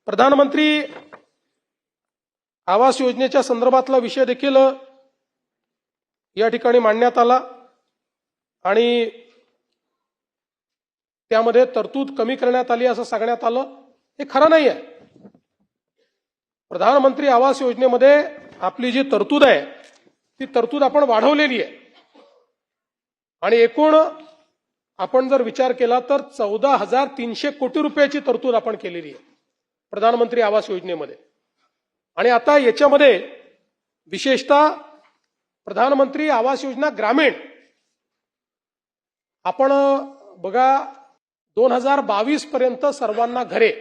प्रधानमंत्री आवास योजनेच्या संदर्भातला विषय देखील या ठिकाणी मांडण्यात आला आणि त्यामध्ये तरतूद कमी करण्यात आली असं सांगण्यात आलं. हे खरं नाही आहे. प्रधानमंत्री आवास योजनेमध्ये आपली जी तरतूद आहे ती तरतूद आपण वाढवलेली आहे आणि एकूण आपण जर विचार केला तर 14,300 कोटी रुपयाची तरतूद आपण केलेली आहे प्रधानमंत्री आवास योजनेमध्ये. आणि आता याच्यामध्ये विशेषतः प्रधानमंत्री आवास योजना ग्रामीण आपण बघा 2022 पर्यंत सर्वांना घरे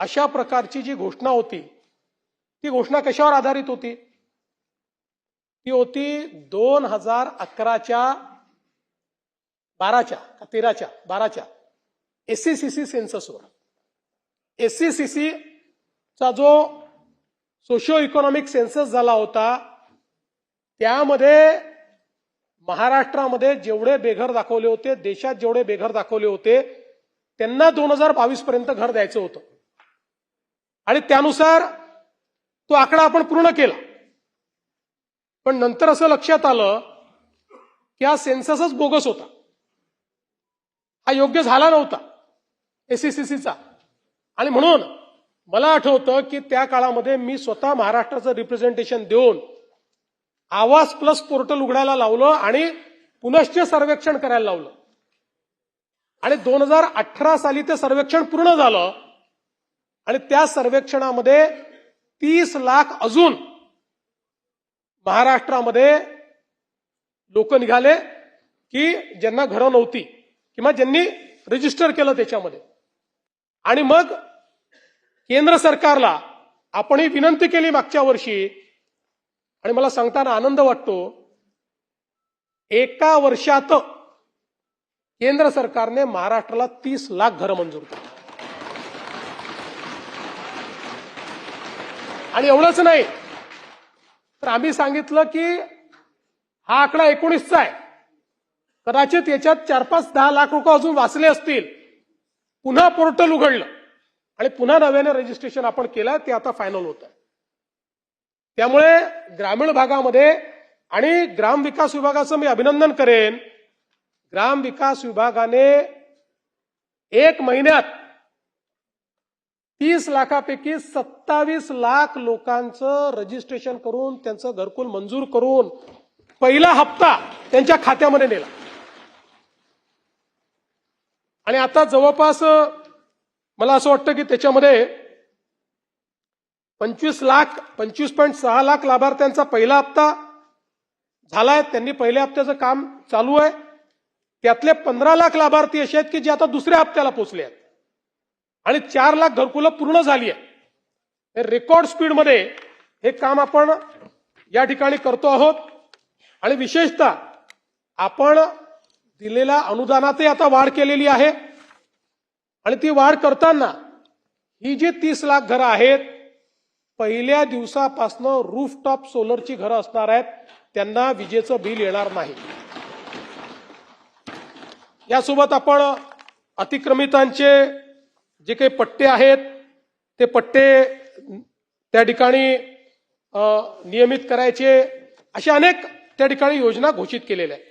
अशा प्रकारची जी घोषणा होती ती घोषणा कशावर आधारित होती? ती होती 2011च्या 12च्या एससीसीसी सेन्ससवर. एससीसीसी चा जो सोशिओ इकॉनॉमिक सेन्सस झाला होता त्यामध्ये महाराष्ट्रामध्ये जेवढे बेघर दाखवले होते, देशात जेवढे बेघर दाखवले होते त्यांना 2022 पर्यंत घर द्यायचं होतं आणि त्यानुसार तो आकडा आपण पूर्ण केला. पण नंतर असं लक्षात आलं की हा सेन्ससच बोगस होता, हा योग्य झाला नव्हता एससीसीचा. आणि म्हणून मला आठवतं की त्या काळामध्ये मी स्वतः महाराष्ट्राचं रिप्रेझेंटेशन देऊन आवास प्लस पोर्टल उघडायला लावलं आणि पुनश्च सर्वेक्षण करायला लावलं आणि 2018 साली ते सर्वेक्षण पूर्ण झालं आणि त्या सर्वेक्षणामध्ये 30 लाख अजून महाराष्ट्रामध्ये लोक निघाले की ज्यांना घरं नव्हती किंवा ज्यांनी रजिस्टर केलं त्याच्यामध्ये. आणि मग केंद्र सरकारला आपण ही विनंती केली मागच्या वर्षी आणि मला सांगताना आनंद वाटतो, एका वर्षात केंद्र सरकारने महाराष्ट्राला 30 लाख घरं मंजूर केली. आणि एवढंच नाही तर आम्ही सांगितलं की हा आकडा 19चा आहे, कदाचित याच्यात 4-5-10 लाख रुपये अजून वाचले असतील. पुन्हा पोर्टल उघडलं आणि पुन्हा नव्याने रजिस्ट्रेशन आपण केलं, ते आता फायनल होत आहे. त्यामुळे ग्रामीण भागामध्ये आणि ग्रामविकास विभागाचं मी अभिनंदन करेन. ग्रामविकास विभागाने 1 महिन्यात 30 लाखापैकी 27 लाख लोकांचं रजिस्ट्रेशन करून त्यांचं घरकुल मंजूर करून पहिला हप्ता त्यांच्या खात्यामध्ये नेला. आणि आता जवळपास मला असं वाटतं की त्याच्यामध्ये 25.6 लाख लाभार्थ्यांचा पहिला हप्ता झालाय. त्यांनी पहिल्या हप्त्याचं काम चालू आहे. त्यातले 15 लाख लाभार्थी असे आहेत की जे आता दुसऱ्या हप्त्याला पोहोचले आहेत आणि 4 लाख घरकुलं पूर्ण झाली आहे. रेकॉर्ड स्पीडमध्ये हे काम आपण या ठिकाणी करतो आहोत. आणि विशेषतः आपण दिलेल्या अनुदानातही आता वाढ केलेली आहे आणि ती वाढ करताना ही जी 30 लाख घरं आहेत पहिल्या दिवसापासून रूफटॉप सोलरची घरं असणार आहेत, त्यांना विजेचं बिल येणार नाही. यासोबत आपण अतिक्रमितांचे जे काही पट्टे आहेत ते पट्टे त्या ठिकाणी नियमित करायचे, अशा अनेक त्या ठिकाणी योजना घोषित केलेल्या आहेत.